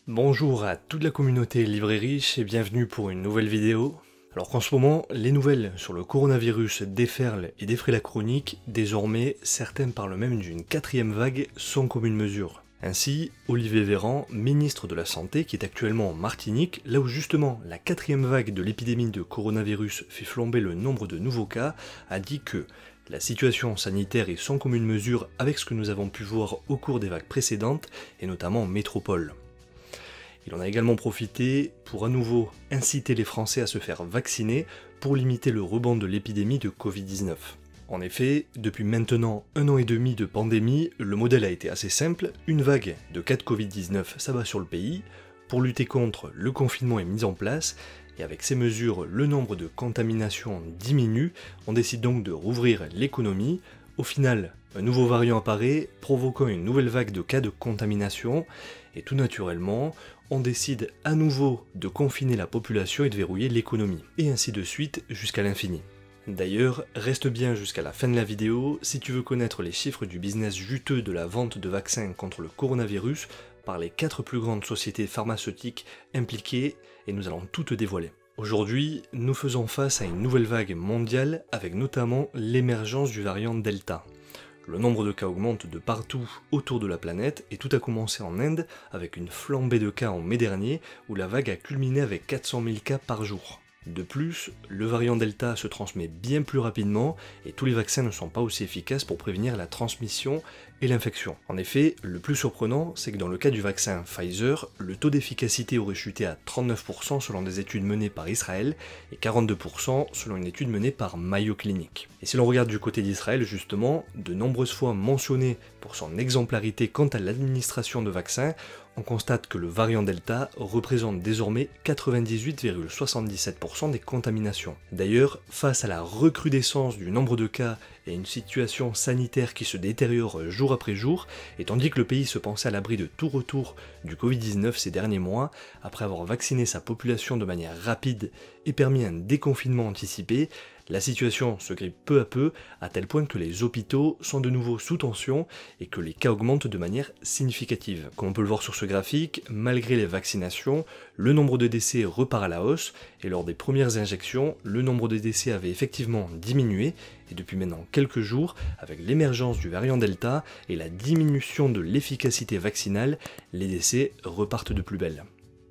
Bonjour à toute la communauté Livret Riche et bienvenue pour une nouvelle vidéo. Alors qu'en ce moment, les nouvelles sur le coronavirus déferlent et défraient la chronique, désormais certains parlent même d'une quatrième vague sans commune mesure. Ainsi, Olivier Véran, ministre de la Santé, qui est actuellement en Martinique, là où justement la quatrième vague de l'épidémie de coronavirus fait flamber le nombre de nouveaux cas, a dit que la situation sanitaire est sans commune mesure avec ce que nous avons pu voir au cours des vagues précédentes, et notamment en métropole. Il en a également profité pour à nouveau inciter les Français à se faire vacciner pour limiter le rebond de l'épidémie de Covid-19. En effet, depuis maintenant 1 an et demi de pandémie, le modèle a été assez simple, une vague de cas de Covid-19 s'abat sur le pays, pour lutter contre, le confinement est mis en place, et avec ces mesures, le nombre de contaminations diminue, on décide donc de rouvrir l'économie. Au final, un nouveau variant apparaît, provoquant une nouvelle vague de cas de contamination, et tout naturellement, on décide à nouveau de confiner la population et de verrouiller l'économie, et ainsi de suite jusqu'à l'infini. D'ailleurs, reste bien jusqu'à la fin de la vidéo si tu veux connaître les chiffres du business juteux de la vente de vaccins contre le coronavirus par les 4 plus grandes sociétés pharmaceutiques impliquées, et nous allons tout te dévoiler. Aujourd'hui, nous faisons face à une nouvelle vague mondiale avec notamment l'émergence du variant Delta. Le nombre de cas augmente de partout autour de la planète et tout a commencé en Inde avec une flambée de cas en mai dernier où la vague a culminé avec 400 000 cas par jour. De plus, le variant Delta se transmet bien plus rapidement et tous les vaccins ne sont pas aussi efficaces pour prévenir la transmission et l'infection. En effet, le plus surprenant, c'est que dans le cas du vaccin Pfizer, le taux d'efficacité aurait chuté à 39% selon des études menées par Israël et 42% selon une étude menée par Mayo Clinic. Et si l'on regarde du côté d'Israël justement, de nombreuses fois mentionné pour son exemplarité quant à l'administration de vaccins, on constate que le variant Delta représente désormais 98,77% des contaminations. D'ailleurs, face à la recrudescence du nombre de cas et une situation sanitaire qui se détériore jour après jour, et tandis que le pays se pensait à l'abri de tout retour du Covid-19 ces derniers mois, après avoir vacciné sa population de manière rapide et permis un déconfinement anticipé, la situation se grippe peu à peu, à tel point que les hôpitaux sont de nouveau sous tension et que les cas augmentent de manière significative. Comme on peut le voir sur ce graphique, malgré les vaccinations, le nombre de décès repart à la hausse, et lors des premières injections, le nombre de décès avait effectivement diminué, et depuis maintenant quelques jours, avec l'émergence du variant Delta et la diminution de l'efficacité vaccinale, les décès repartent de plus belle.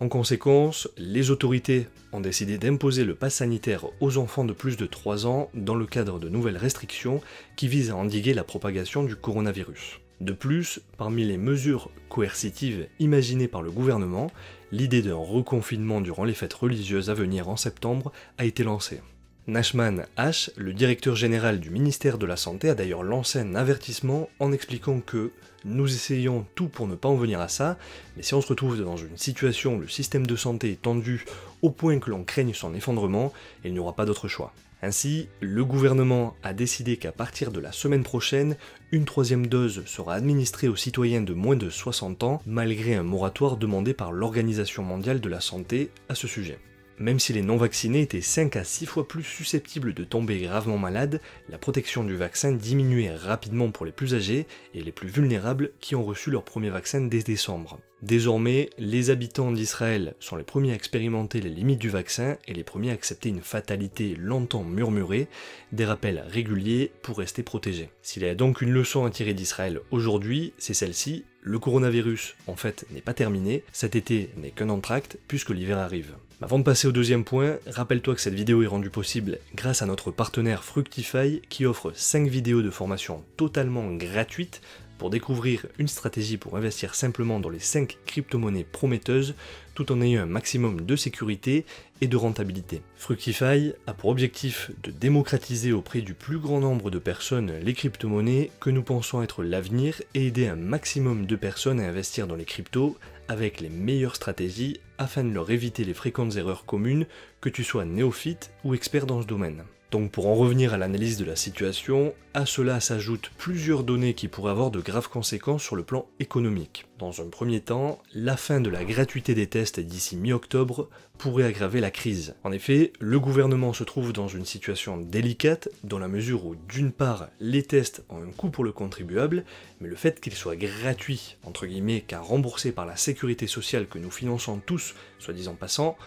En conséquence, les autorités ont décidé d'imposer le pass sanitaire aux enfants de plus de 3 ans dans le cadre de nouvelles restrictions qui visent à endiguer la propagation du coronavirus. De plus, parmi les mesures coercitives imaginées par le gouvernement, l'idée d'un reconfinement durant les fêtes religieuses à venir en septembre a été lancée. Nachman H, le directeur général du ministère de la Santé, a d'ailleurs lancé un avertissement en expliquant que nous essayons tout pour ne pas en venir à ça, mais si on se retrouve dans une situation où le système de santé est tendu au point que l'on craigne son effondrement, il n'y aura pas d'autre choix. Ainsi, le gouvernement a décidé qu'à partir de la semaine prochaine, une 3e dose sera administrée aux citoyens de moins de 60 ans, malgré un moratoire demandé par l'Organisation mondiale de la santé à ce sujet. Même si les non-vaccinés étaient 5 à 6 fois plus susceptibles de tomber gravement malades, la protection du vaccin diminuait rapidement pour les plus âgés et les plus vulnérables qui ont reçu leur premier vaccin dès décembre. Désormais, les habitants d'Israël sont les premiers à expérimenter les limites du vaccin et les premiers à accepter une fatalité longtemps murmurée, des rappels réguliers pour rester protégés. S'il y a donc une leçon à tirer d'Israël aujourd'hui, c'est celle-ci: le coronavirus, en fait, n'est pas terminé, cet été n'est qu'un entracte puisque l'hiver arrive. Avant de passer au deuxième point, rappelle-toi que cette vidéo est rendue possible grâce à notre partenaire Fructify qui offre 5 vidéos de formation totalement gratuites pour découvrir une stratégie pour investir simplement dans les 5 crypto-monnaies prometteuses tout en ayant un maximum de sécurité et de rentabilité. Fructify a pour objectif de démocratiser auprès du plus grand nombre de personnes les crypto-monnaies que nous pensons être l'avenir et aider un maximum de personnes à investir dans les cryptos avec les meilleures stratégies afin de leur éviter les fréquentes erreurs communes, que tu sois néophyte ou expert dans ce domaine. Donc pour en revenir à l'analyse de la situation, à cela s'ajoutent plusieurs données qui pourraient avoir de graves conséquences sur le plan économique. Dans un premier temps, la fin de la gratuité des tests d'ici mi-octobre pourrait aggraver la crise. En effet, le gouvernement se trouve dans une situation délicate dans la mesure où d'une part, les tests ont un coût pour le contribuable, mais le fait qu'ils soient gratuits, entre guillemets, car remboursés par la sécurité sociale que nous finançons tous, soit disant passant,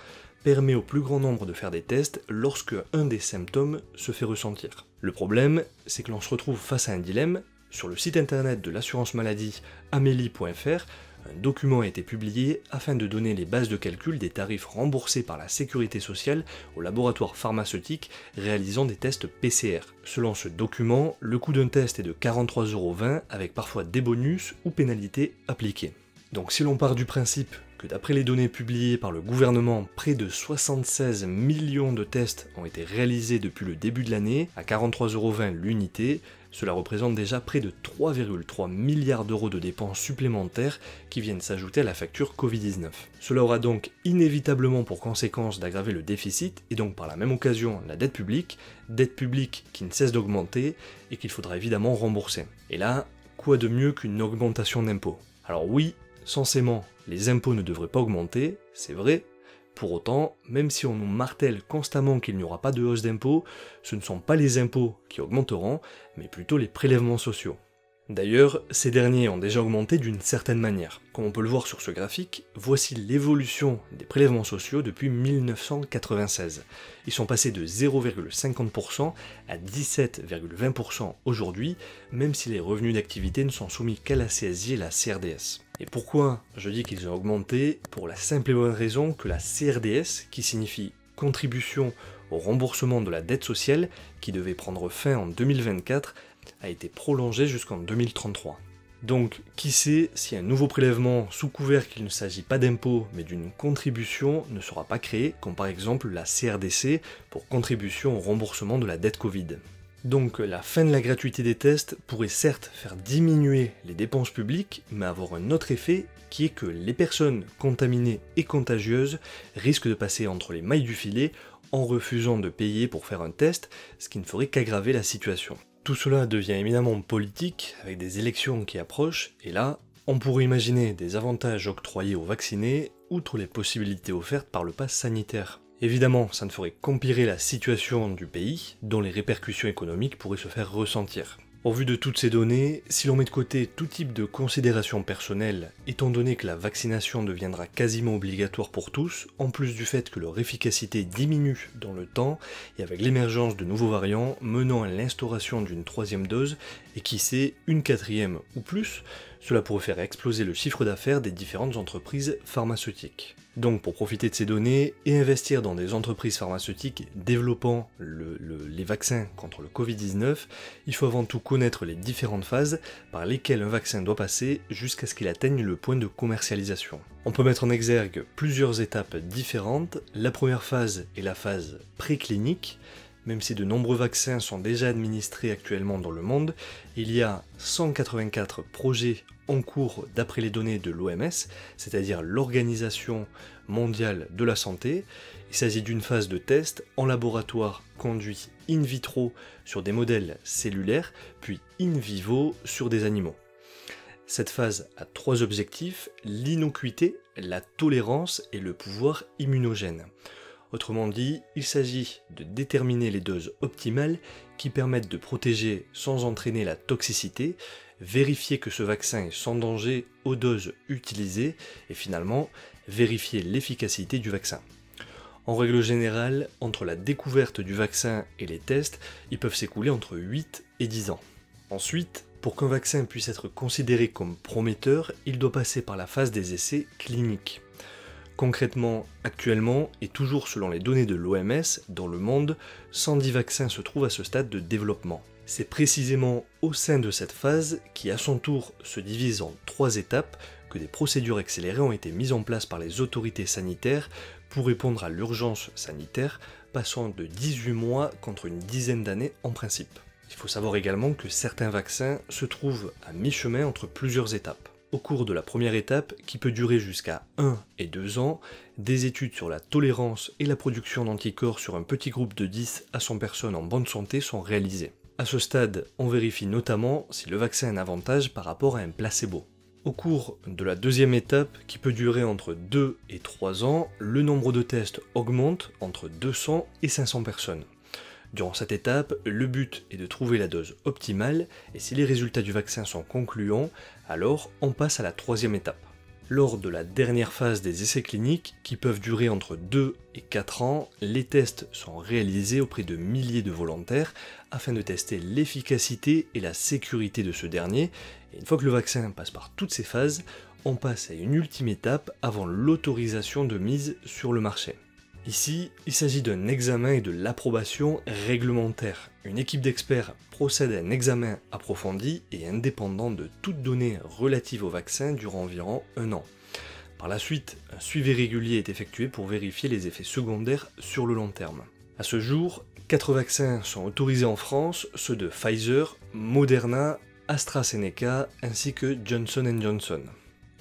permet au plus grand nombre de faire des tests lorsque un des symptômes se fait ressentir. Le problème, c'est que l'on se retrouve face à un dilemme. Sur le site internet de l'assurance maladie amélie.fr, un document a été publié afin de donner les bases de calcul des tarifs remboursés par la sécurité sociale aux laboratoires pharmaceutiques réalisant des tests PCR. Selon ce document, le coût d'un test est de 43,20 € avec parfois des bonus ou pénalités appliquées. Donc si l'on part du principe que d'après les données publiées par le gouvernement, près de 76 millions de tests ont été réalisés depuis le début de l'année, à 43,20 € l'unité, cela représente déjà près de 3,3 milliards d'euros de dépenses supplémentaires qui viennent s'ajouter à la facture Covid-19. Cela aura donc inévitablement pour conséquence d'aggraver le déficit et donc par la même occasion la dette publique qui ne cesse d'augmenter et qu'il faudra évidemment rembourser. Et là, quoi de mieux qu'une augmentation d'impôts? Alors oui, censément, les impôts ne devraient pas augmenter, c'est vrai. Pour autant, même si on nous martèle constamment qu'il n'y aura pas de hausse d'impôts, ce ne sont pas les impôts qui augmenteront, mais plutôt les prélèvements sociaux. D'ailleurs, ces derniers ont déjà augmenté d'une certaine manière. Comme on peut le voir sur ce graphique, voici l'évolution des prélèvements sociaux depuis 1996. Ils sont passés de 0,50% à 17,20% aujourd'hui, même si les revenus d'activité ne sont soumis qu'à la CSG et la CRDS. Et pourquoi je dis qu'ils ont augmenté? Pour la simple et bonne raison que la CRDS, qui signifie contribution au remboursement de la dette sociale, qui devait prendre fin en 2024, a été prolongée jusqu'en 2033. Donc, qui sait si un nouveau prélèvement, sous couvert qu'il ne s'agit pas d'impôt mais d'une contribution, ne sera pas créé, comme par exemple la CRDC pour contribution au remboursement de la dette Covid. Donc la fin de la gratuité des tests pourrait certes faire diminuer les dépenses publiques, mais avoir un autre effet qui est que les personnes contaminées et contagieuses risquent de passer entre les mailles du filet en refusant de payer pour faire un test, ce qui ne ferait qu'aggraver la situation. Tout cela devient éminemment politique avec des élections qui approchent, et là, on pourrait imaginer des avantages octroyés aux vaccinés, outre les possibilités offertes par le pass sanitaire. Évidemment, ça ne ferait qu'empirer la situation du pays, dont les répercussions économiques pourraient se faire ressentir. Au vu de toutes ces données, si l'on met de côté tout type de considérations personnelles, étant donné que la vaccination deviendra quasiment obligatoire pour tous, en plus du fait que leur efficacité diminue dans le temps, et avec l'émergence de nouveaux variants menant à l'instauration d'une 3e dose, et qui sait, une 4e ou plus, cela pourrait faire exploser le chiffre d'affaires des différentes entreprises pharmaceutiques. Donc pour profiter de ces données et investir dans des entreprises pharmaceutiques développant les vaccins contre le Covid-19, il faut avant tout connaître les différentes phases par lesquelles un vaccin doit passer jusqu'à ce qu'il atteigne le point de commercialisation. On peut mettre en exergue plusieurs étapes différentes. La première phase est la phase préclinique. Même si de nombreux vaccins sont déjà administrés actuellement dans le monde, il y a 184 projets en cours d'après les données de l'OMS, c'est-à-dire l'Organisation mondiale de la santé. Il s'agit d'une phase de test en laboratoire conduit in vitro sur des modèles cellulaires, puis in vivo sur des animaux. Cette phase a 3 objectifs: l'innocuité, la tolérance et le pouvoir immunogène. Autrement dit, il s'agit de déterminer les doses optimales qui permettent de protéger sans entraîner la toxicité, vérifier que ce vaccin est sans danger aux doses utilisées et finalement vérifier l'efficacité du vaccin. En règle générale, entre la découverte du vaccin et les tests, ils peuvent s'écouler entre 8 et 10 ans. Ensuite, pour qu'un vaccin puisse être considéré comme prometteur, il doit passer par la phase des essais cliniques. Concrètement, actuellement, et toujours selon les données de l'OMS, dans le monde, 110 vaccins se trouvent à ce stade de développement. C'est précisément au sein de cette phase, qui à son tour se divise en 3 étapes, que des procédures accélérées ont été mises en place par les autorités sanitaires pour répondre à l'urgence sanitaire, passant de 18 mois contre une dizaine d'années en principe. Il faut savoir également que certains vaccins se trouvent à mi-chemin entre plusieurs étapes. au cours de la première étape, qui peut durer jusqu'à 1 et 2 ans, des études sur la tolérance et la production d'anticorps sur un petit groupe de 10 à 100 personnes en bonne santé sont réalisées. À ce stade, on vérifie notamment si le vaccin a un avantage par rapport à un placebo. Au cours de la deuxième étape, qui peut durer entre 2 et 3 ans, le nombre de tests augmente entre 200 et 500 personnes. Durant cette étape, le but est de trouver la dose optimale, et si les résultats du vaccin sont concluants, alors on passe à la troisième étape. Lors de la dernière phase des essais cliniques, qui peuvent durer entre 2 et 4 ans, les tests sont réalisés auprès de milliers de volontaires afin de tester l'efficacité et la sécurité de ce dernier, et une fois que le vaccin passe par toutes ces phases, on passe à une ultime étape avant l'autorisation de mise sur le marché. Ici, il s'agit d'un examen et de l'approbation réglementaire. Une équipe d'experts procède à un examen approfondi et indépendant de toute donnée relative au vaccin durant environ 1 an. Par la suite, un suivi régulier est effectué pour vérifier les effets secondaires sur le long terme. À ce jour, 4 vaccins sont autorisés en France, ceux de Pfizer, Moderna, AstraZeneca ainsi que Johnson & Johnson.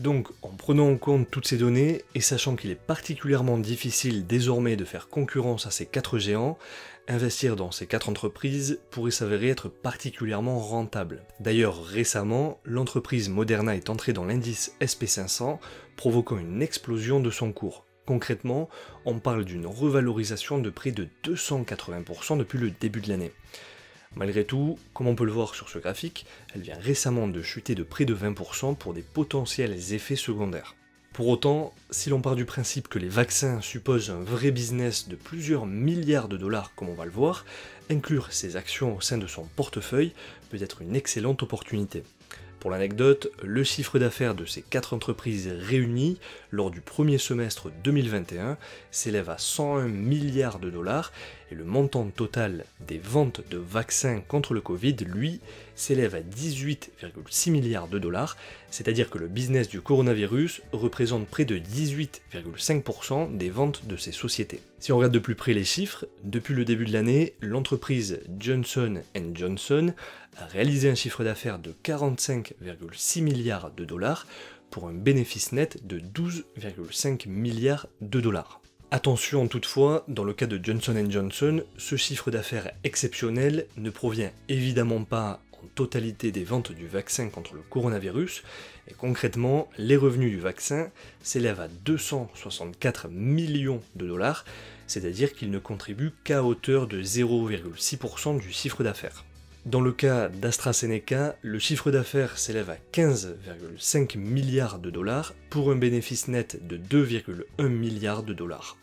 Donc, en prenant en compte toutes ces données, et sachant qu'il est particulièrement difficile désormais de faire concurrence à ces 4 géants, investir dans ces 4 entreprises pourrait s'avérer être particulièrement rentable. D'ailleurs, récemment, l'entreprise Moderna est entrée dans l'indice SP500, provoquant une explosion de son cours. Concrètement, on parle d'une revalorisation de près de 280% depuis le début de l'année. Malgré tout, comme on peut le voir sur ce graphique, elle vient récemment de chuter de près de 20% pour des potentiels effets secondaires. Pour autant, si l'on part du principe que les vaccins supposent un vrai business de plusieurs milliards de dollars comme on va le voir, inclure ces actions au sein de son portefeuille peut être une excellente opportunité. Pour l'anecdote, le chiffre d'affaires de ces 4 entreprises réunies lors du premier semestre 2021 s'élève à 101 milliards de dollars et le montant total des ventes de vaccins contre le Covid, lui, s'élève à 18,6 milliards de dollars, c'est-à-dire que le business du coronavirus représente près de 18,5% des ventes de ces sociétés. Si on regarde de plus près les chiffres, depuis le début de l'année, l'entreprise Johnson & Johnson a réalisé un chiffre d'affaires de 45,6 milliards de dollars pour un bénéfice net de 12,5 milliards de dollars. Attention toutefois, dans le cas de Johnson & Johnson, ce chiffre d'affaires exceptionnel ne provient évidemment pas en totalité des ventes du vaccin contre le coronavirus, et concrètement, les revenus du vaccin s'élèvent à 264 millions de dollars, c'est-à-dire qu'ils ne contribuent qu'à hauteur de 0,6% du chiffre d'affaires. Dans le cas d'AstraZeneca, le chiffre d'affaires s'élève à 15,5 milliards de dollars pour un bénéfice net de 2,1 milliards de dollars.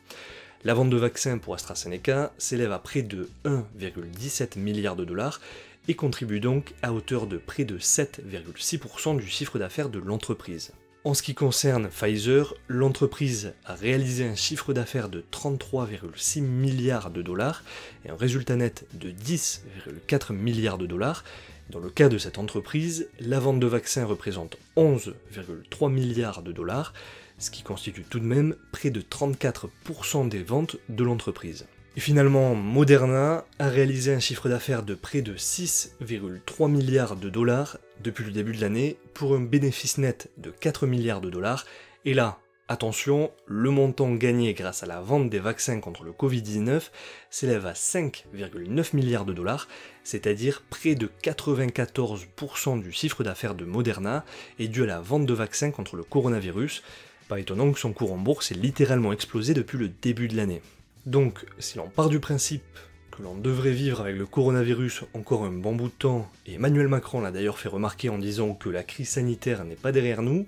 La vente de vaccins pour AstraZeneca s'élève à près de 1,17 milliard de dollars et contribue donc à hauteur de près de 7,6% du chiffre d'affaires de l'entreprise. En ce qui concerne Pfizer, l'entreprise a réalisé un chiffre d'affaires de 33,6 milliards de dollars et un résultat net de 10,4 milliards de dollars. Dans le cas de cette entreprise, la vente de vaccins représente 11,3 milliards de dollars, ce qui constitue tout de même près de 34% des ventes de l'entreprise. Et finalement, Moderna a réalisé un chiffre d'affaires de près de 6,3 milliards de dollars depuis le début de l'année pour un bénéfice net de 4 milliards de dollars. Et là, attention, le montant gagné grâce à la vente des vaccins contre le Covid-19 s'élève à 5,9 milliards de dollars, c'est-à-dire près de 94% du chiffre d'affaires de Moderna est dû à la vente de vaccins contre le coronavirus. Pas étonnant que son cours en bourse ait littéralement explosé depuis le début de l'année. Donc, si l'on part du principe que l'on devrait vivre avec le coronavirus encore un bon bout de temps, et Emmanuel Macron l'a d'ailleurs fait remarquer en disant que la crise sanitaire n'est pas derrière nous,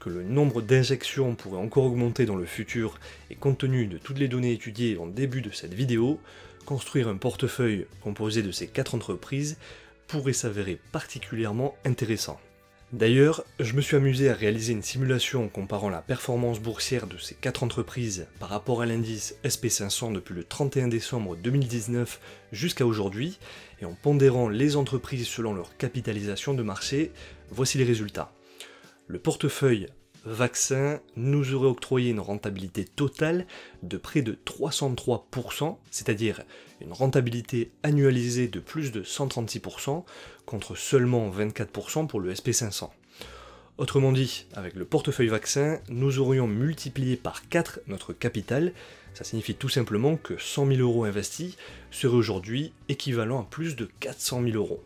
que le nombre d'injections pourrait encore augmenter dans le futur, et compte tenu de toutes les données étudiées en début de cette vidéo, construire un portefeuille composé de ces 4 entreprises pourrait s'avérer particulièrement intéressant. D'ailleurs, je me suis amusé à réaliser une simulation comparant la performance boursière de ces 4 entreprises par rapport à l'indice SP500 depuis le 31 décembre 2019 jusqu'à aujourd'hui, et en pondérant les entreprises selon leur capitalisation de marché, voici les résultats. Le portefeuille vaccin nous aurait octroyé une rentabilité totale de près de 303%, c'est-à-dire une rentabilité annualisée de plus de 136%, contre seulement 24% pour le SP500. Autrement dit, avec le portefeuille vaccin, nous aurions multiplié par 4 notre capital. Ça signifie tout simplement que 100 000 € investis seraient aujourd'hui équivalent à plus de 400 000 €.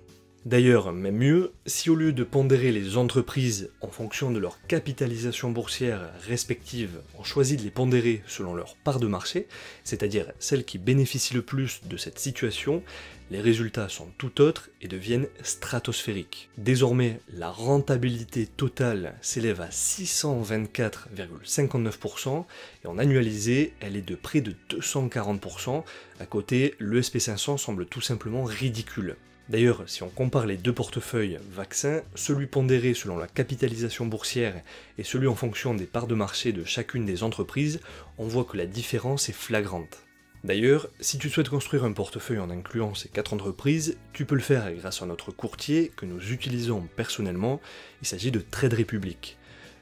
D'ailleurs, même mieux, si au lieu de pondérer les entreprises en fonction de leur capitalisation boursière respective, on choisit de les pondérer selon leur part de marché, c'est-à-dire celles qui bénéficient le plus de cette situation, les résultats sont tout autres et deviennent stratosphériques. Désormais, la rentabilité totale s'élève à 624,59% et en annualisé, elle est de près de 240%. À côté, le SP500 semble tout simplement ridicule. D'ailleurs, si on compare les deux portefeuilles vaccins, celui pondéré selon la capitalisation boursière et celui en fonction des parts de marché de chacune des entreprises, on voit que la différence est flagrante. D'ailleurs, si tu souhaites construire un portefeuille en incluant ces 4 entreprises, tu peux le faire grâce à notre courtier que nous utilisons personnellement, il s'agit de Trade Republic.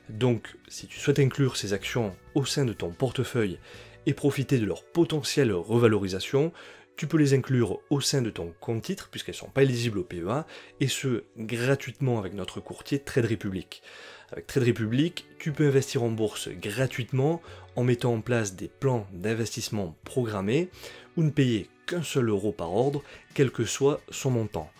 Donc, si tu souhaites inclure ces actions au sein de ton portefeuille et profiter de leur potentielle revalorisation, tu peux les inclure au sein de ton compte titre, puisqu'elles ne sont pas éligibles au PEA, et ce, gratuitement avec notre courtier Trade Republic. Avec Trade Republic, tu peux investir en bourse gratuitement en mettant en place des plans d'investissement programmés, ou ne payer qu'un seul euro par ordre, quel que soit son montant.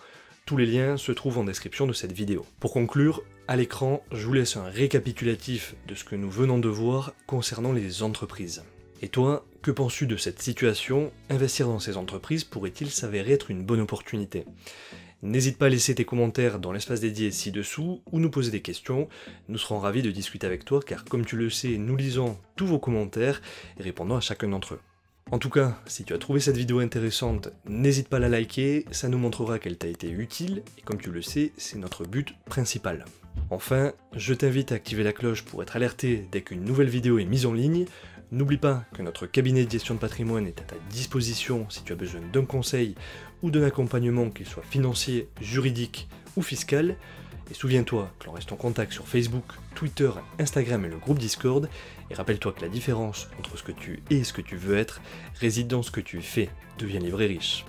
Tous les liens se trouvent en description de cette vidéo. Pour conclure, à l'écran, je vous laisse un récapitulatif de ce que nous venons de voir concernant les entreprises. Et toi, que penses-tu de cette situation? Investir dans ces entreprises pourrait-il s'avérer être une bonne opportunité? N'hésite pas à laisser tes commentaires dans l'espace dédié ci-dessous ou nous poser des questions, nous serons ravis de discuter avec toi car comme tu le sais, nous lisons tous vos commentaires et répondons à chacun d'entre eux. En tout cas, si tu as trouvé cette vidéo intéressante, n'hésite pas à la liker, ça nous montrera qu'elle t'a été utile et comme tu le sais, c'est notre but principal. Enfin, je t'invite à activer la cloche pour être alerté dès qu'une nouvelle vidéo est mise en ligne. N'oublie pas que notre cabinet de gestion de patrimoine est à ta disposition si tu as besoin d'un conseil ou d'un accompagnement, qu'il soit financier, juridique ou fiscal. Et souviens-toi que l'on reste en contact sur Facebook, Twitter, Instagram et le groupe Discord. Et rappelle-toi que la différence entre ce que tu es et ce que tu veux être réside dans ce que tu fais. Deviens libre et riche.